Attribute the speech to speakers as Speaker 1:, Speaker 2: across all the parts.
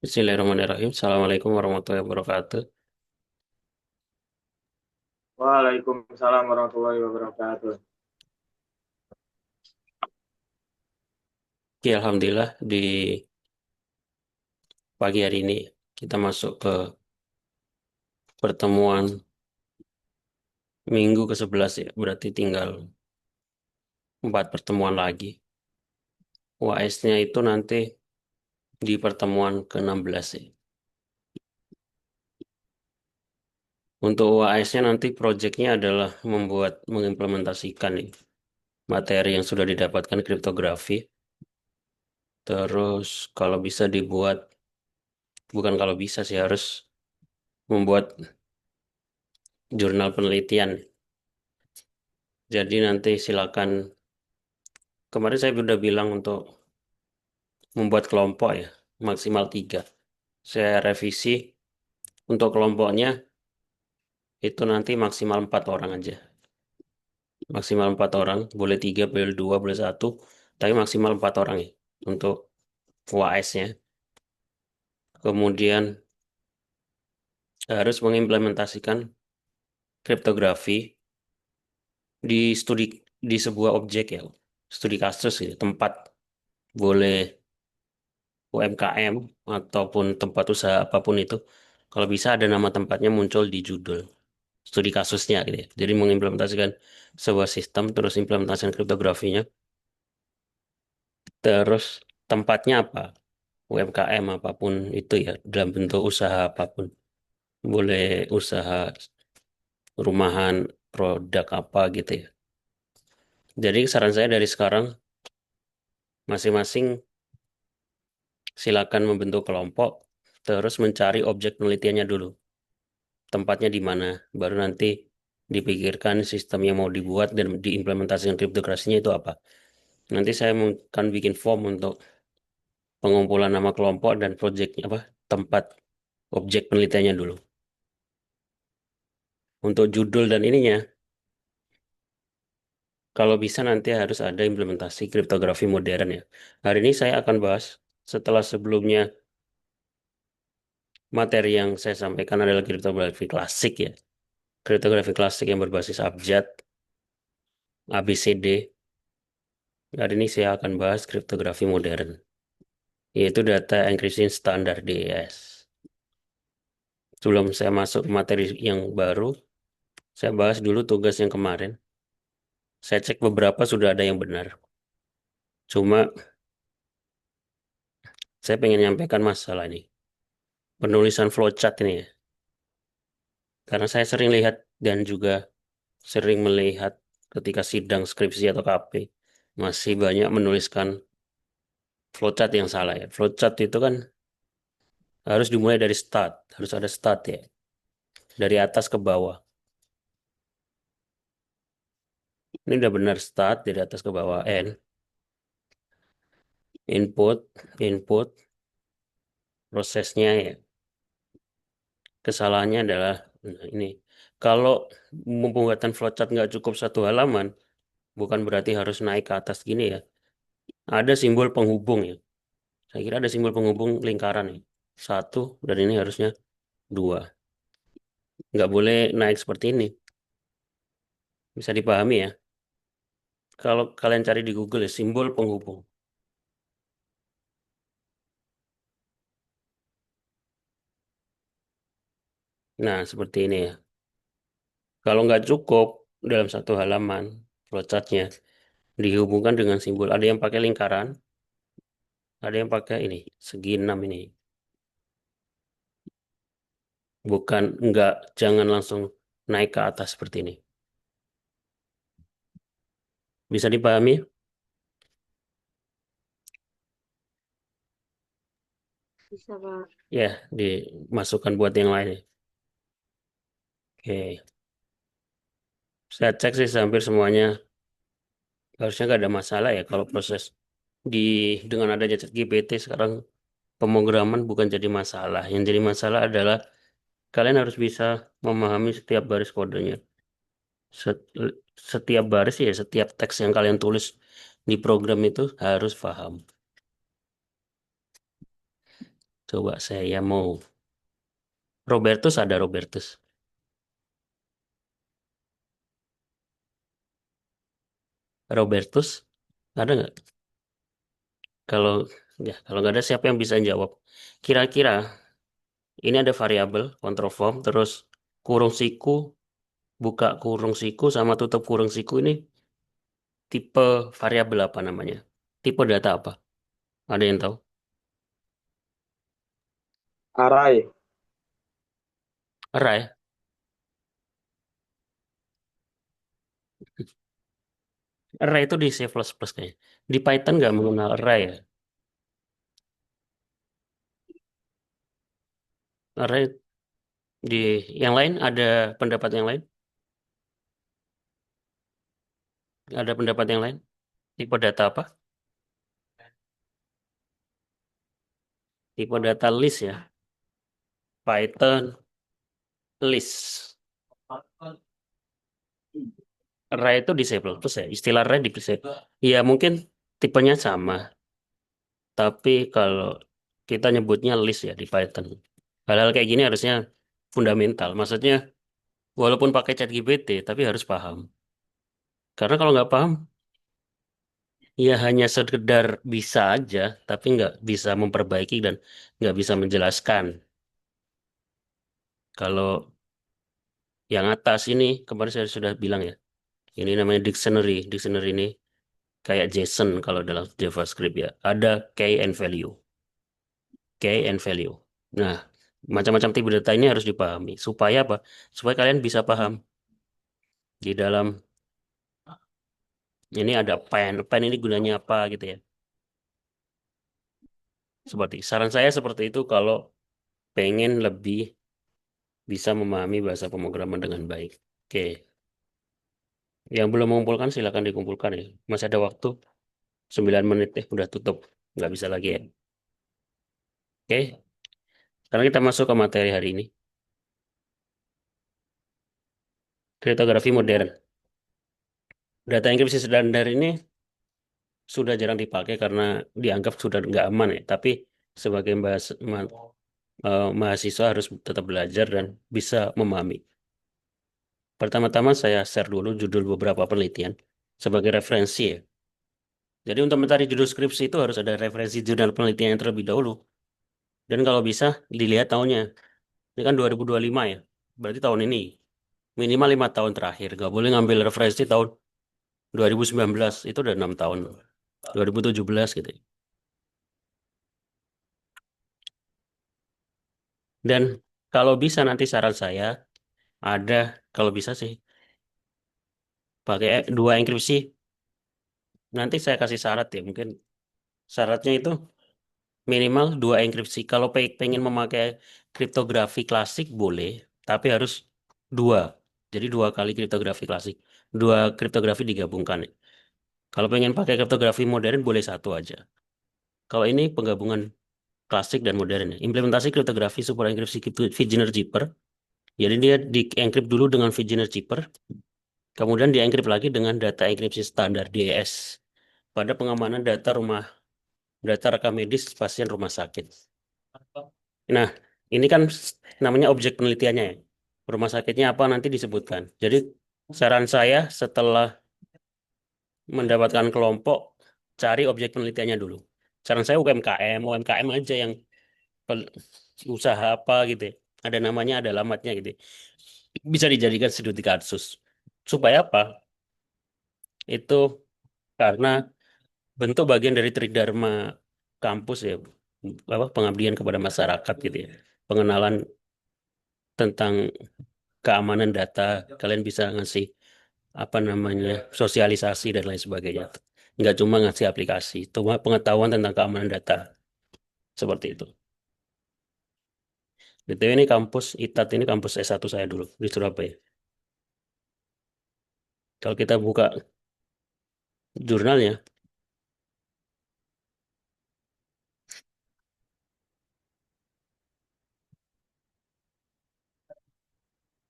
Speaker 1: Bismillahirrahmanirrahim. Assalamualaikum warahmatullahi wabarakatuh.
Speaker 2: Waalaikumsalam warahmatullahi wabarakatuh.
Speaker 1: Oke, Alhamdulillah di pagi hari ini kita masuk ke pertemuan minggu ke-11 ya. Berarti tinggal 4 pertemuan lagi. UAS-nya itu nanti di pertemuan ke-16 ya. Untuk UAS-nya nanti proyeknya adalah mengimplementasikan nih, materi yang sudah didapatkan kriptografi. Terus kalau bisa dibuat, bukan kalau bisa sih harus membuat jurnal penelitian. Jadi nanti silakan. Kemarin saya sudah bilang untuk membuat kelompok ya, maksimal 3. Saya revisi untuk kelompoknya itu nanti maksimal 4 orang aja. Maksimal 4 orang, boleh 3, boleh 2, boleh 1, tapi maksimal 4 orang ya untuk UAS-nya. Kemudian harus mengimplementasikan kriptografi di studi di sebuah objek ya, studi kasus ya, tempat boleh UMKM ataupun tempat usaha apapun itu. Kalau bisa ada nama tempatnya muncul di judul studi kasusnya gitu ya. Jadi mengimplementasikan sebuah sistem terus implementasikan kriptografinya. Terus tempatnya apa? UMKM apapun itu ya dalam bentuk usaha apapun. Boleh usaha rumahan, produk apa gitu ya. Jadi saran saya dari sekarang masing-masing silakan membentuk kelompok terus mencari objek penelitiannya dulu. Tempatnya di mana, baru nanti dipikirkan sistem yang mau dibuat dan diimplementasikan kriptografinya itu apa. Nanti saya akan bikin form untuk pengumpulan nama kelompok dan proyeknya apa, tempat objek penelitiannya dulu. Untuk judul dan ininya, kalau bisa nanti harus ada implementasi kriptografi modern ya. Hari ini saya akan bahas setelah sebelumnya materi yang saya sampaikan adalah kriptografi klasik ya. Kriptografi klasik yang berbasis abjad, ABCD. Hari ini saya akan bahas kriptografi modern, yaitu Data Encryption Standard DES. Sebelum saya masuk ke materi yang baru, saya bahas dulu tugas yang kemarin. Saya cek beberapa sudah ada yang benar. Cuma saya pengen nyampaikan masalah ini. Penulisan flowchart ini ya. Karena saya sering lihat dan juga sering melihat ketika sidang skripsi atau KP, masih banyak menuliskan flowchart yang salah ya. Flowchart itu kan harus dimulai dari start, harus ada start ya. Dari atas ke bawah. Ini udah benar start dari atas ke bawah. N, input, input, prosesnya ya. Kesalahannya adalah nah, ini. Kalau pembuatan flowchart nggak cukup 1 halaman, bukan berarti harus naik ke atas gini ya. Ada simbol penghubung ya. Saya kira ada simbol penghubung lingkaran ya. 1 dan ini harusnya 2. Nggak boleh naik seperti ini. Bisa dipahami ya. Kalau kalian cari di Google ya, simbol penghubung. Nah, seperti ini ya. Kalau nggak cukup dalam 1 halaman flowchartnya dihubungkan dengan simbol. Ada yang pakai lingkaran, ada yang pakai ini, segi 6 ini. Bukan, nggak, jangan langsung naik ke atas seperti ini. Bisa dipahami?
Speaker 2: Bisa, Pak.
Speaker 1: Ya, dimasukkan buat yang lain ya. Oke, saya cek sih hampir semuanya harusnya nggak ada masalah ya kalau proses di dengan adanya ChatGPT sekarang pemrograman bukan jadi masalah. Yang jadi masalah adalah kalian harus bisa memahami setiap baris kodenya. Set- Setiap baris ya, setiap teks yang kalian tulis di program itu harus paham. Coba saya mau. Robertus ada Robertus. Robertus ada nggak? Kalau kalau nggak ada siapa yang bisa jawab? Kira-kira ini ada variabel control form terus kurung siku, buka kurung siku sama tutup kurung siku ini tipe variabel apa namanya? Tipe data apa? Ada yang tahu?
Speaker 2: Array.
Speaker 1: Array. Array itu di C++ kayaknya. Di Python nggak mengenal array ya. Array di yang lain ada pendapat yang lain? Ada pendapat yang lain? Tipe data apa? Tipe data list ya. Python list. Array itu di C++ ya. Istilah array di C++. Ya mungkin tipenya sama. Tapi kalau kita nyebutnya list ya di Python. Hal-hal kayak gini harusnya fundamental. Maksudnya walaupun pakai ChatGPT tapi harus paham. Karena kalau nggak paham ya hanya sekedar bisa aja, tapi nggak bisa memperbaiki dan nggak bisa menjelaskan. Kalau yang atas ini kemarin saya sudah bilang ya, ini namanya dictionary. Dictionary ini kayak JSON kalau dalam JavaScript ya. Ada key and value. Key and value. Nah, macam-macam tipe data ini harus dipahami. Supaya apa? Supaya kalian bisa paham di dalam ini ada pen. Pen ini gunanya apa gitu ya. Seperti saran saya seperti itu kalau pengen lebih bisa memahami bahasa pemrograman dengan baik. Oke, yang belum mengumpulkan silakan dikumpulkan ya. Masih ada waktu 9 menit udah tutup. Nggak bisa lagi ya. Oke, sekarang kita masuk ke materi hari ini. Kriptografi modern. Data enkripsi standar ini sudah jarang dipakai karena dianggap sudah nggak aman ya. Tapi sebagai mahasiswa harus tetap belajar dan bisa memahami. Pertama-tama saya share dulu judul beberapa penelitian sebagai referensi ya. Jadi untuk mencari judul skripsi itu harus ada referensi jurnal penelitian yang terlebih dahulu. Dan kalau bisa dilihat tahunnya. Ini kan 2025 ya. Berarti tahun ini. Minimal 5 tahun terakhir. Gak boleh ngambil referensi tahun 2019. Itu udah 6 tahun. 2017 gitu ya. Dan kalau bisa nanti saran saya ada, kalau bisa sih, pakai dua enkripsi. Nanti saya kasih syarat ya. Mungkin syaratnya itu minimal dua enkripsi. Kalau pengen memakai kriptografi klasik boleh, tapi harus dua. Jadi dua kali kriptografi klasik. Dua kriptografi digabungkan ya. Kalau pengen pakai kriptografi modern boleh satu aja. Kalau ini penggabungan klasik dan modern ya. Implementasi kriptografi super enkripsi Vigener Zipper. Jadi dia di-encrypt dulu dengan Vigener Zipper, kemudian di-encrypt lagi dengan data enkripsi standar DES pada pengamanan data rekam medis pasien rumah sakit. Nah, ini kan namanya objek penelitiannya ya. Rumah sakitnya apa nanti disebutkan. Jadi saran saya setelah mendapatkan kelompok, cari objek penelitiannya dulu. Saran saya UMKM, UMKM aja yang pel- usaha apa gitu ya. Ada namanya, ada alamatnya gitu ya. Bisa dijadikan studi kasus. Supaya apa? Itu karena bentuk bagian dari Tridharma kampus ya, apa pengabdian kepada masyarakat gitu ya. Pengenalan tentang keamanan data, kalian bisa ngasih apa namanya sosialisasi dan lain sebagainya. Nggak cuma ngasih aplikasi, cuma pengetahuan tentang keamanan data seperti itu. BTW ini kampus ITAT ini kampus S1 saya dulu di Surabaya. Kalau kita buka jurnalnya,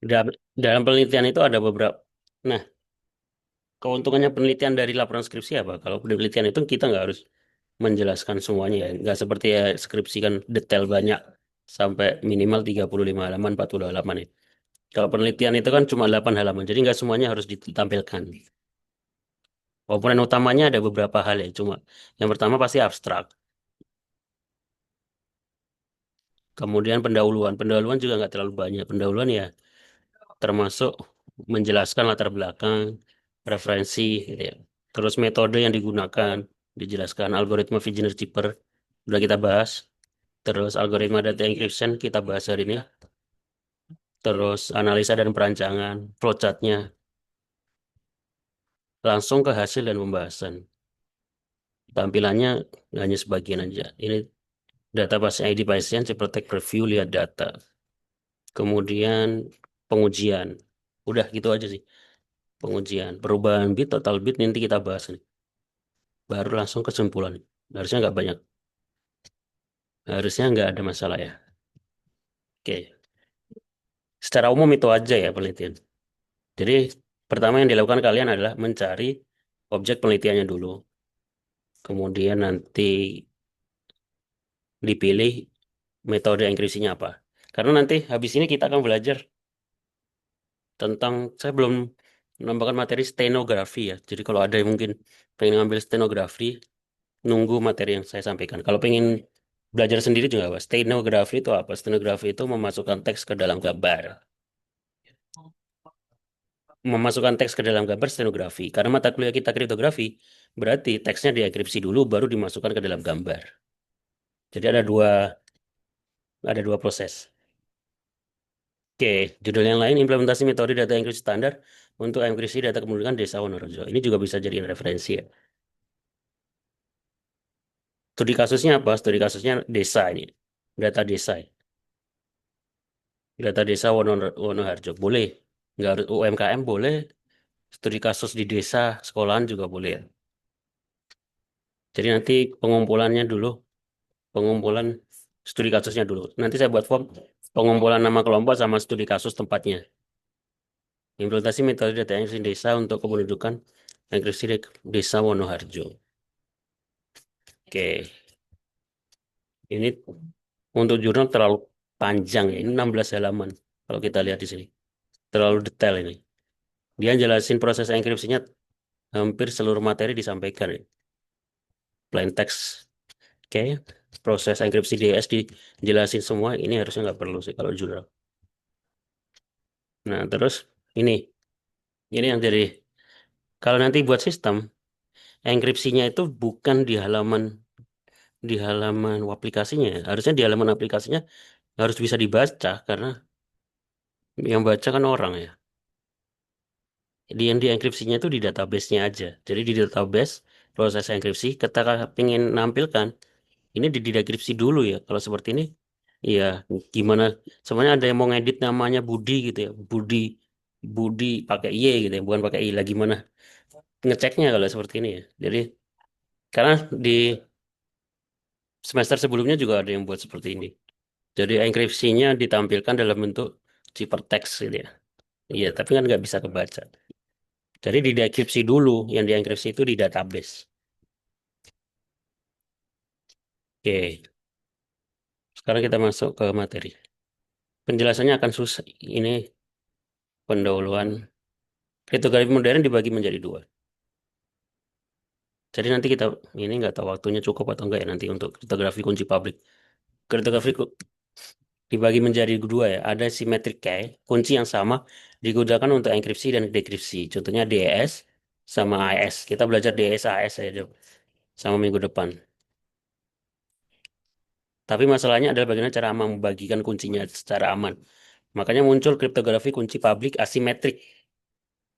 Speaker 1: dalam, dalam penelitian itu ada beberapa. Nah, keuntungannya penelitian dari laporan skripsi apa? Kalau penelitian itu kita nggak harus menjelaskan semuanya ya. Nggak seperti ya skripsi kan detail banyak sampai minimal 35 halaman, 40 halaman ya. Kalau penelitian itu kan cuma 8 halaman, jadi nggak semuanya harus ditampilkan. Komponen utamanya ada beberapa hal ya, cuma yang pertama pasti abstrak. Kemudian pendahuluan. Pendahuluan juga nggak terlalu banyak. Pendahuluan ya termasuk menjelaskan latar belakang, referensi, gitu ya. Terus metode yang digunakan, dijelaskan algoritma Fijner-Zipper, udah kita bahas. Terus algoritma data encryption kita bahas hari ini. Terus analisa dan perancangan, flowchartnya, langsung ke hasil dan pembahasan. Tampilannya hanya sebagian aja. Ini database ID pasien, Ciprotek review, lihat data. Kemudian pengujian. Udah gitu aja sih. Pengujian. Perubahan bit, total bit nanti kita bahas nih. Baru langsung kesimpulan. Harusnya nggak banyak. Harusnya nggak ada masalah ya. Oke. Secara umum itu aja ya penelitian. Jadi pertama yang dilakukan kalian adalah mencari objek penelitiannya dulu. Kemudian nanti dipilih metode enkripsinya apa. Karena nanti habis ini kita akan belajar tentang, saya belum menambahkan materi stenografi ya. Jadi kalau ada yang mungkin pengen ngambil stenografi, nunggu materi yang saya sampaikan. Kalau pengen belajar sendiri juga apa? Stenografi itu apa? Stenografi itu memasukkan teks ke dalam gambar. Memasukkan teks ke dalam gambar stenografi. Karena mata kuliah kita kriptografi, berarti teksnya dienkripsi dulu baru dimasukkan ke dalam gambar. Jadi ada dua proses. Oke, judul yang lain implementasi metode data enkripsi standar untuk enkripsi data kependudukan Desa Wonorejo. Ini juga bisa jadi referensi ya. Studi kasusnya apa? Studi kasusnya desa ini. Data desa ya. Data desa Wonoharjo. Boleh. Nggak harus UMKM boleh. Studi kasus di desa, sekolahan juga boleh ya. Jadi nanti pengumpulannya dulu. Pengumpulan studi kasusnya dulu. Nanti saya buat form pengumpulan nama kelompok sama studi kasus tempatnya. Implementasi metode data enkripsi desa untuk kependudukan enkripsi desa Wonoharjo. Oke, ini untuk jurnal terlalu panjang ya. Ini 16 halaman kalau kita lihat di sini. Terlalu detail ini. Dia jelasin proses enkripsinya hampir seluruh materi disampaikan ya. Plain text. Oke, proses enkripsi DS dijelasin semua. Ini harusnya nggak perlu sih kalau jurnal. Nah, terus ini. Ini yang jadi, kalau nanti buat sistem, enkripsinya itu bukan di halaman aplikasinya. Harusnya di halaman aplikasinya harus bisa dibaca karena yang baca kan orang ya. Yang dienkripsinya itu di database-nya aja. Jadi di database proses enkripsi, ketika pengen nampilkan, ini di dekripsi dulu ya. Kalau seperti ini, ya gimana? Sebenarnya ada yang mau ngedit namanya Budi gitu ya. Budi, Budi pakai Y gitu ya, bukan pakai I. Lagi mana ngeceknya kalau seperti ini ya. Jadi karena di semester sebelumnya juga ada yang buat seperti ini. Jadi enkripsinya ditampilkan dalam bentuk ciphertext gitu ya. Iya, tapi kan nggak bisa kebaca. Jadi di dekripsi dulu, yang dienkripsi itu di database. Oke, sekarang kita masuk ke materi. Penjelasannya akan susah. Ini pendahuluan. Kriptografi modern dibagi menjadi dua. Jadi nanti kita, ini nggak tahu waktunya cukup atau enggak ya nanti untuk kriptografi kunci publik. Kriptografi dibagi menjadi dua ya. Ada symmetric key, kunci yang sama digunakan untuk enkripsi dan dekripsi. Contohnya DES sama AES. Kita belajar DES AES aja sama minggu depan. Tapi masalahnya adalah bagaimana cara membagikan kuncinya secara aman. Makanya muncul kriptografi kunci publik asimetrik,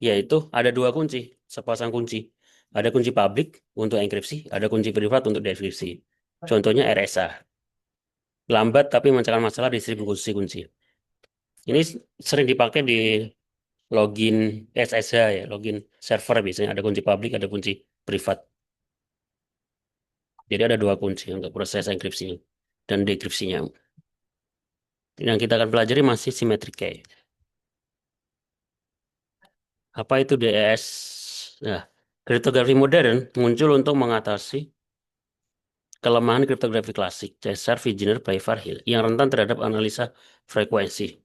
Speaker 1: yaitu ada dua kunci, sepasang kunci. Ada kunci publik untuk enkripsi, ada kunci privat untuk dekripsi. Contohnya RSA. Lambat tapi memecahkan masalah distribusi kunci. Ini sering dipakai di login SSH ya, login server biasanya ada kunci publik, ada kunci privat. Jadi ada dua kunci untuk proses enkripsinya dan dekripsinya. Yang kita akan pelajari masih symmetric key. Apa itu DES? Nah, kriptografi modern muncul untuk mengatasi Kelemahan kriptografi klasik, Cesar, Vigner, Hill, yang rentan terhadap analisa frekuensi.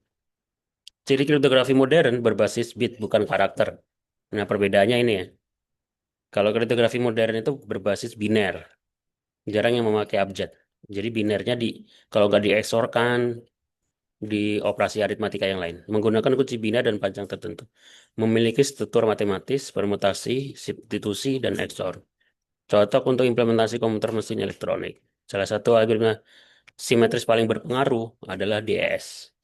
Speaker 1: Ciri kriptografi modern berbasis bit bukan karakter. Nah, perbedaannya ini ya. Kalau kriptografi modern itu berbasis biner, jarang yang memakai abjad. Jadi binernya kalau nggak dieksorkan di operasi aritmatika yang lain, menggunakan kunci biner dan panjang tertentu. Memiliki struktur matematis, permutasi, substitusi, dan XOR. Cocok untuk implementasi komputer mesin elektronik. Salah satu algoritma simetris paling berpengaruh adalah DES.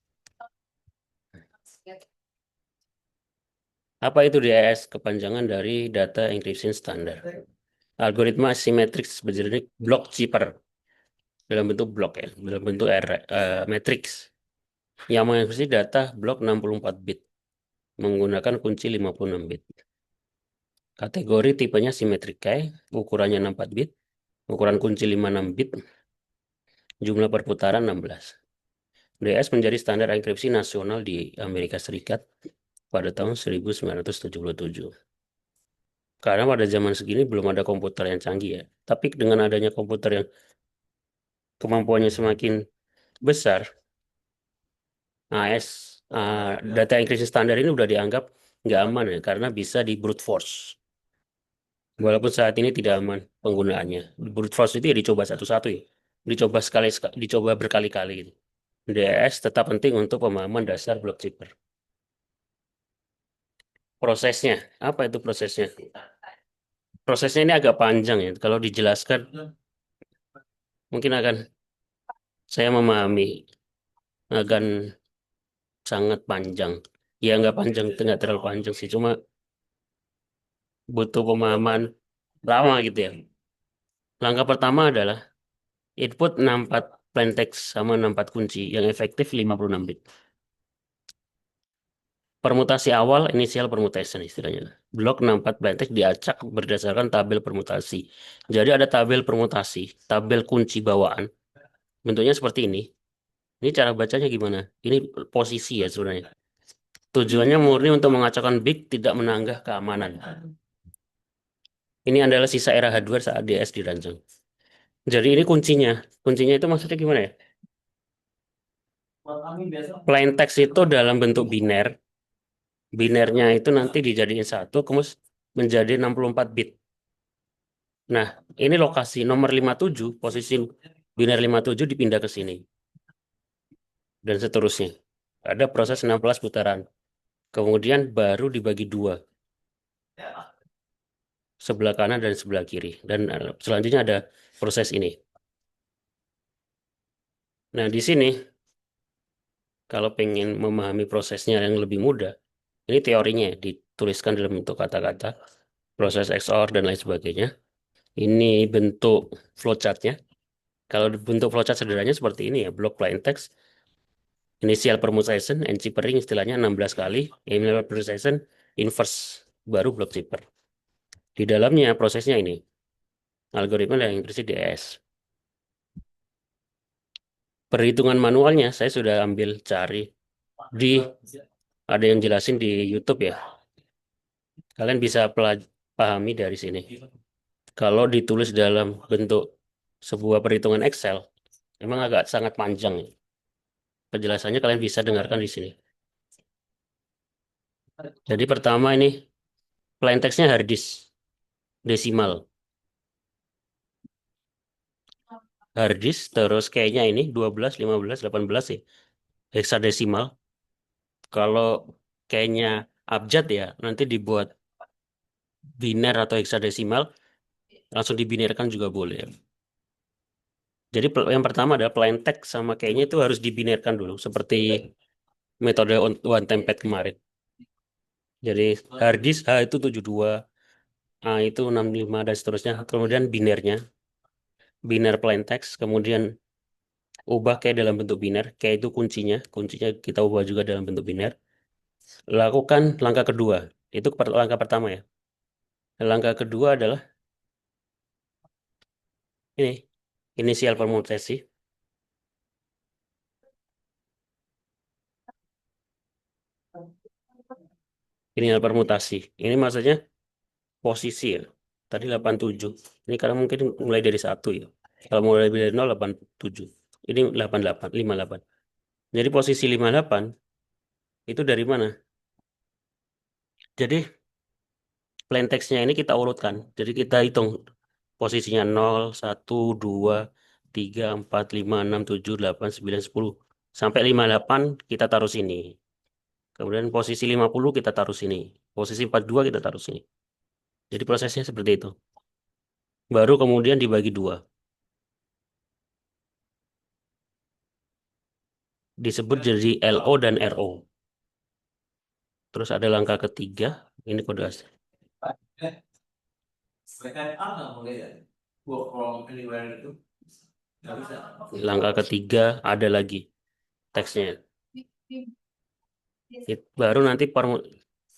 Speaker 1: Apa itu DES? Kepanjangan dari Data Encryption Standard. Algoritma simetris berjenis block zipper dalam bentuk blok ya, dalam bentuk matrix yang mengeksekusi data blok 64 bit menggunakan kunci 56 bit. Kategori tipenya symmetric key, ukurannya 64 bit, ukuran kunci 56 bit, jumlah perputaran 16. DS menjadi standar enkripsi nasional di Amerika Serikat pada tahun 1977. Karena pada zaman segini belum ada komputer yang canggih ya. Tapi dengan adanya komputer yang kemampuannya semakin besar, AS, data enkripsi standar ini udah dianggap nggak aman ya, karena bisa di brute force. Walaupun saat ini tidak aman penggunaannya. Brute force itu ya dicoba satu-satu ya. Dicoba berkali-kali gitu. DAS tetap penting untuk pemahaman dasar block zipper. Prosesnya, apa itu prosesnya? Prosesnya ini agak panjang ya. Kalau dijelaskan, mungkin saya memahami akan sangat panjang. Ya nggak panjang, nggak terlalu panjang sih. Cuma butuh pemahaman lama gitu ya. Langkah pertama adalah input 64 plain text sama 64 kunci yang efektif 56 bit. Permutasi awal, initial permutation istilahnya. Blok 64 plain text diacak berdasarkan tabel permutasi. Jadi ada tabel permutasi, tabel kunci bawaan. Bentuknya seperti ini. Ini cara bacanya gimana? Ini posisi ya sebenarnya. Tujuannya murni untuk mengacaukan bit, tidak menanggah keamanan. Ini adalah sisa era hardware saat DS dirancang. Jadi ini kuncinya. Kuncinya itu maksudnya gimana ya? Plain text itu dalam bentuk biner. Binernya itu nanti dijadiin satu, kemudian menjadi 64 bit. Nah, ini lokasi nomor 57, posisi biner 57 dipindah ke sini. Dan seterusnya. Ada proses 16 putaran. Kemudian baru dibagi dua. Sebelah kanan dan sebelah kiri. Dan selanjutnya ada proses ini. Nah, di sini, kalau pengen memahami prosesnya yang lebih mudah, ini teorinya dituliskan dalam bentuk kata-kata, proses XOR dan lain sebagainya. Ini bentuk flowchartnya. Kalau bentuk flowchart sederhananya seperti ini ya, block plain text, initial permutation, encipering istilahnya 16 kali, email processing, inverse, baru block zipper. Di dalamnya prosesnya ini, algoritma yang berisi DS. Perhitungan manualnya saya sudah ambil cari di ada yang jelasin di YouTube ya. Kalian bisa pahami dari sini. Kalau ditulis dalam bentuk sebuah perhitungan Excel, memang agak sangat panjang. Penjelasannya kalian bisa dengarkan di sini. Jadi pertama ini plain text-nya hard disk desimal. Hard disk terus kayaknya ini 12, 15, 18 ya. Hexadesimal. Kalau kayaknya abjad ya, nanti dibuat biner atau hexadesimal, langsung dibinirkan juga boleh. Jadi yang pertama adalah plain text sama kayaknya itu harus dibinirkan dulu, seperti metode one time pad kemarin. Jadi hard disk H itu 72, A itu 65 dan seterusnya. Kemudian binernya, biner plain text, kemudian ubah kayak dalam bentuk biner, kayak itu kuncinya, kuncinya kita ubah juga dalam bentuk biner. Lakukan langkah kedua, itu langkah pertama ya. Langkah kedua adalah ini, inisial permutasi. Inisial permutasi. Ini maksudnya posisi ya. Tadi 87. Ini karena mungkin mulai dari satu ya. Kalau mulai dari 0, 87. Ini 88, 58. Jadi posisi 58 itu dari mana? Jadi plain text-nya ini kita urutkan. Jadi kita hitung posisinya 0, 1, 2, 3, 4, 5, 6, 7, 8, 9, 10. Sampai 58 kita taruh sini. Kemudian posisi 50 kita taruh sini. Posisi 42 kita taruh sini. Jadi prosesnya seperti itu. Baru kemudian dibagi dua. Disebut jadi LO dan RO. Terus ada langkah ketiga. Ini kode asli. Langkah ketiga ada lagi teksnya. Baru nanti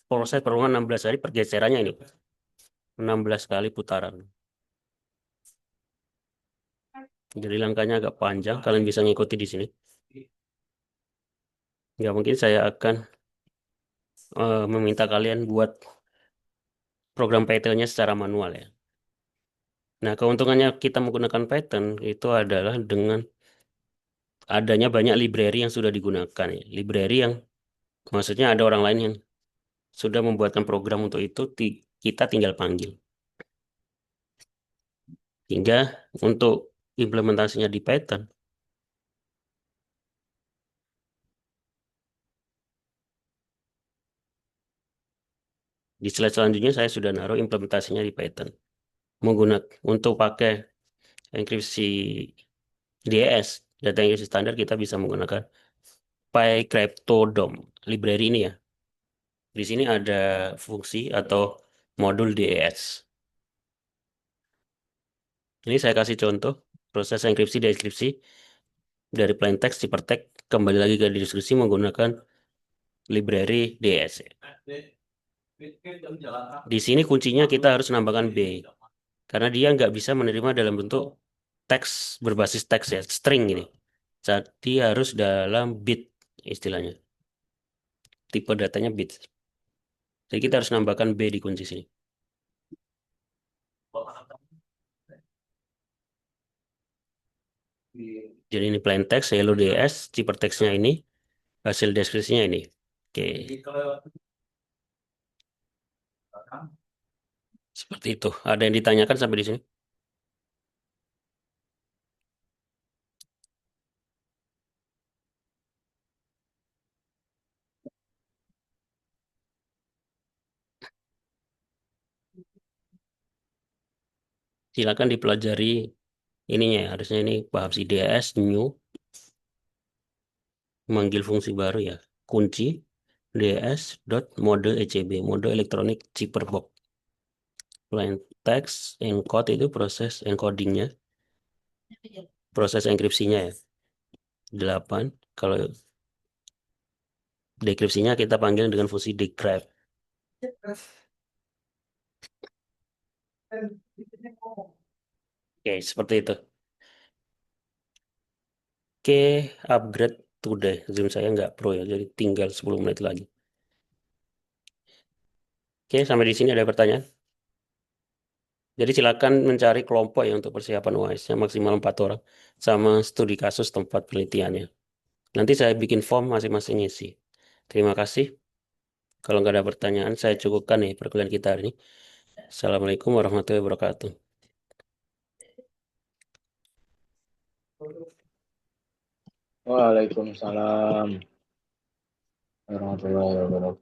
Speaker 1: proses perluan 16 hari pergeserannya ini. 16 kali putaran. Jadi langkahnya agak panjang. Kalian bisa ngikuti di sini. Ya mungkin saya akan meminta kalian buat program Python-nya secara manual ya. Nah, keuntungannya kita menggunakan Python itu adalah dengan adanya banyak library yang sudah digunakan ya. Library yang maksudnya ada orang lain yang sudah membuatkan program untuk itu, kita tinggal panggil. Hingga untuk implementasinya di Python, di slide selanjutnya saya sudah naruh implementasinya di Python. Menggunakan untuk pakai enkripsi DES, data enkripsi standar, kita bisa menggunakan PyCryptodom, library ini ya. Di sini ada fungsi atau modul DES. Ini saya kasih contoh proses enkripsi deskripsi dari plain text hypertext kembali lagi ke deskripsi menggunakan library DES. Di sini kuncinya kita harus nambahkan B karena dia nggak bisa menerima dalam bentuk teks berbasis teks ya, string ini. Jadi harus dalam bit istilahnya. Tipe datanya bit. Jadi kita harus nambahkan B di kunci sini. Jadi ini plain text, hello DS, hypertextnya ini, hasil deskripsinya ini. Oke, seperti itu. Ada yang ditanyakan sampai di sini? Silakan dipelajari ininya ya. Harusnya ini paham si DS, new, manggil fungsi baru ya. Kunci ds dot mode ECB, mode elektronik chipper box. Plain text encode itu proses encodingnya, proses enkripsinya ya. 8. Kalau dekripsinya kita panggil dengan fungsi decrypt. Oke, seperti itu. Oke, upgrade today. Zoom saya nggak pro ya, jadi tinggal 10 menit lagi. Oke, sampai di sini ada pertanyaan. Jadi silakan mencari kelompok ya untuk persiapan UAS-nya maksimal 4 orang sama studi kasus tempat penelitiannya. Nanti saya bikin form masing-masing isi. Terima kasih. Kalau nggak ada pertanyaan, saya cukupkan nih perkuliahan kita hari ini. Assalamualaikum warahmatullahi wabarakatuh.
Speaker 2: Waalaikumsalam warahmatullahi wabarakatuh.